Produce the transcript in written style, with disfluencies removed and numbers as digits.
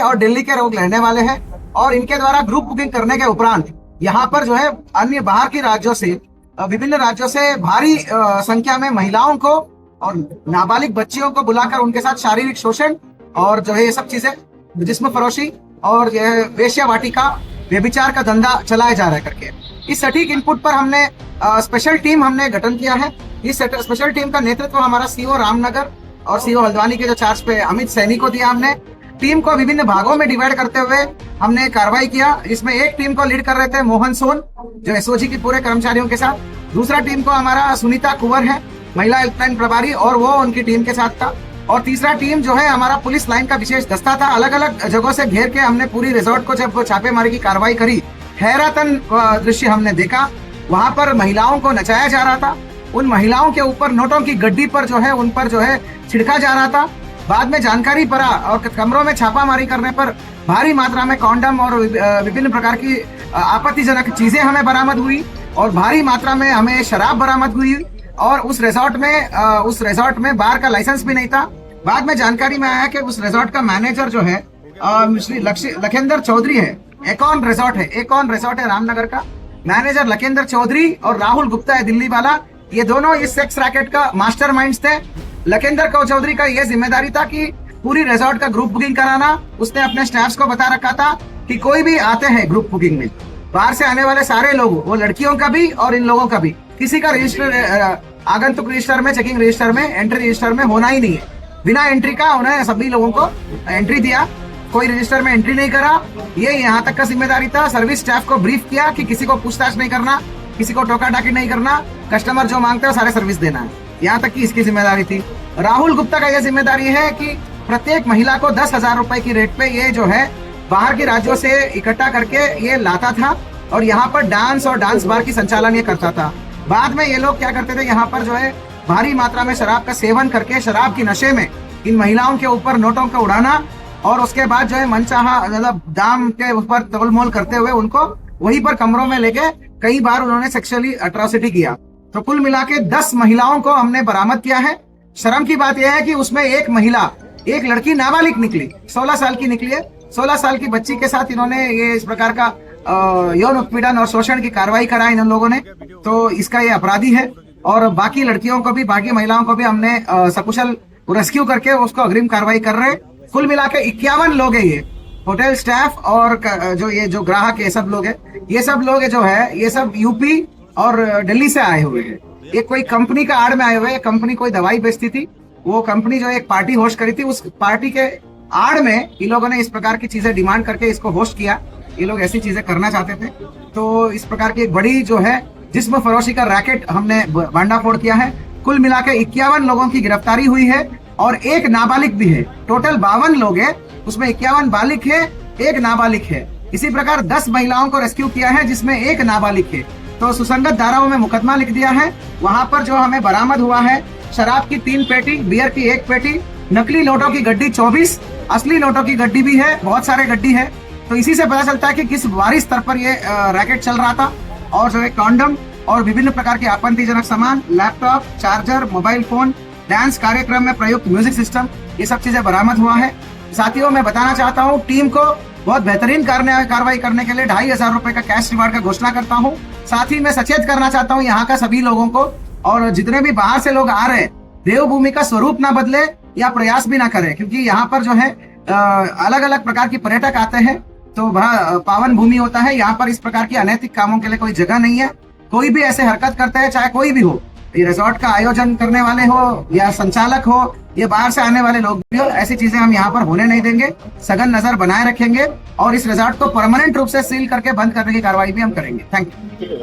और दिल्ली के लोग रहने वाले हैं और इनके द्वारा ग्रुप बुकिंग करने के उपरांत यहाँ पर जो है अन्य बाहर के राज्यों से, विभिन्न राज्यों से भारी संख्या में महिलाओं को और नाबालिग बच्चियों को बुलाकर उनके साथ शारीरिक शोषण और जो है ये सब चीजें, जिस्म फरोशी और वेश्या वाटिका, व्यभिचार का धंधा चलाया जा रहा है करके, इस सटीक इनपुट पर हमने स्पेशल टीम हमने गठन किया है। इस स्पेशल टीम का नेतृत्व हमारा सीओ रामनगर और सीओ हल्द्वानी के जो चार्ज पे अमित सैनी को दिया हमने। टीम को विभिन्न भागों में डिवाइड करते हुए हमने कार्रवाई किया। इसमें एक टीम को लीड कर रहे थे मोहन सोन, जो एसओजी के पूरे कर्मचारियों के साथ। दूसरा टीम को हमारा सुनीता कुंवर है, महिला हेल्पलाइन प्रभारी, और वो उनकी टीम के साथ था। और तीसरा टीम जो है हमारा पुलिस लाइन का विशेष दस्ता था। अलग अलग जगहों से घेर के हमने पूरी रिजॉर्ट को जब छापेमारी की कार्रवाई करी, हैरातन दृश्य हमने देखा। वहां पर महिलाओं को नचाया जा रहा था, उन महिलाओं के ऊपर नोटों की गड्डी पर जो है उन पर जो है छिड़का जा रहा था। बाद में जानकारी पड़ा और कमरों में छापामारी करने पर भारी मात्रा में कॉन्डम और विभिन्न प्रकार की आपत्तिजनक चीजें हमें बरामद हुई और भारी मात्रा में हमें शराब बरामद हुई। और उस रिजॉर्ट में बार का लाइसेंस भी नहीं था। बाद में जानकारी में आया कि उस रिजॉर्ट का मैनेजर जो है श्री लखेंद्र चौधरी है। एकॉन रिजॉर्ट है रामनगर का। मैनेजर लखेंद्र चौधरी और राहुल गुप्ता है दिल्ली वाला, ये दोनों इस सेक्स रैकेट का मास्टरमाइंड्स थे। लखेंद्र चौधरी का यह जिम्मेदारी था कि पूरी रिजॉर्ट का ग्रुप बुकिंग कराना। उसने अपने स्टाफ्स को बता रखा था कि कोई भी आते हैं ग्रुप बुकिंग में, बाहर से आने वाले सारे लोग, वो लड़कियों का भी और इन लोगों का भी, किसी का रजिस्टर आगंतुक रजिस्टर में, चेकिंग रजिस्टर में, एंट्री रजिस्टर में होना ही नहीं है। बिना एंट्री का उन्हें सभी लोगों को एंट्री दिया, कोई रजिस्टर में एंट्री नहीं करा। ये यहाँ तक का जिम्मेदारी था। सर्विस स्टाफ को ब्रीफ किया कि किसी को पूछताछ नहीं करना, किसी को टोका टाकी नहीं करना, कस्टमर जो मांगते हैं सारे सर्विस देना है। यहाँ तक की इसकी जिम्मेदारी थी। राहुल गुप्ता का यह जिम्मेदारी है कि प्रत्येक महिला को 10,000 रुपए की रेट पे ये जो है बाहर के राज्यों से इकट्ठा करके ये लाता था और यहाँ पर डांस और डांस बार की संचालन ये करता था। बाद में ये लोग क्या करते थे, यहाँ पर जो है भारी मात्रा में शराब का सेवन करके शराब की नशे में इन महिलाओं के ऊपर नोटों को उड़ाना और उसके बाद जो है मनचाहा मतलब दाम के ऊपर तोलमोल करते हुए उनको वहीं पर कमरों में लेके कई बार उन्होंने सेक्सुअली अट्रॉसिटी किया। तो कुल मिला के 10 महिलाओं को हमने बरामद किया है। शर्म की बात यह है कि उसमें एक लड़की नाबालिग निकली, 16 साल की निकली है। 16 साल की बच्ची के साथ इन्होंने ये इस प्रकार का यौन उत्पीड़न और शोषण की कार्रवाई कराई इन लोगों ने। तो इसका ये अपराधी है। और बाकी लड़कियों को भी, बाकी महिलाओं को भी हमने सकुशल रेस्क्यू करके उसको अग्रिम कार्रवाई कर रहे हैं। कुल मिला के 51 लोग है। ये होटल स्टाफ और जो ग्राहक ये सब लोग है, ये सब यूपी और दिल्ली से आए हुए हैं। ये कोई कंपनी का आड़ में आए हुए हैं। कंपनी कोई दवाई बेचती थी, वो कंपनी जो एक पार्टी होस्ट करी थी, उस पार्टी के आड़ में इन लोगों ने इस प्रकार की चीजें डिमांड करके इसको होस्ट किया। ये लोग ऐसी चीजें करना चाहते थे। तो इस प्रकार की एक बड़ी जो है जिस्म फरोशी का रैकेट हमने भांडाफोड़ किया है। कुल मिला के 51 लोगों की गिरफ्तारी हुई है और एक नाबालिग भी है। टोटल 52 लोग हैं, उसमें 51 बालिग है, एक नाबालिग है। इसी प्रकार 10 महिलाओं को रेस्क्यू किया है जिसमें एक नाबालिग है। तो सुसंगत धाराओं में मुकदमा लिख दिया है। वहां पर जो हमें बरामद हुआ है, शराब की 3 पेटी, बियर की 1 पेटी, नकली नोटों की गड्डी 24, असली नोटों की गड्डी भी है, बहुत सारे गड्डी है। तो इसी से पता चलता है कि किस भारी स्तर पर ये रैकेट चल रहा था। और जो है कॉन्डम और विभिन्न प्रकार के आपत्तिजनक सामान, laptop, charger, mobile phone, dance कार्यक्रम में प्रयुक्त म्यूजिक सिस्टम, ये सब चीजें बरामद हुआ है। साथियों, मैं बताना चाहता हूँ टीम को बहुत बेहतरीन कार्रवाई करने के लिए 2,500 रुपए का कैश रिवार्ड का घोषणा करता हूँ। साथ ही मैं सचेत करना चाहता हूँ यहाँ का सभी लोगों को, और जितने भी बाहर से लोग आ रहे हैं, देवभूमि का स्वरूप ना बदले या प्रयास भी ना करें, क्योंकि यहाँ पर जो है अलग अलग प्रकार की पर्यटक आते हैं। तो बड़ा पावन भूमि होता है। यहाँ पर इस प्रकार की अनैतिक कामों के लिए कोई जगह नहीं है। कोई भी ऐसे हरकत करता है, चाहे कोई भी हो, ये रिजॉर्ट का आयोजन करने वाले हो या संचालक हो या बाहर से आने वाले लोग भी हो, ऐसी चीजें हम यहाँ पर होने नहीं देंगे। सघन नजर बनाए रखेंगे और इस रिजॉर्ट को परमानेंट रूप से सील करके बंद करने की कार्रवाई भी हम करेंगे। Thank you.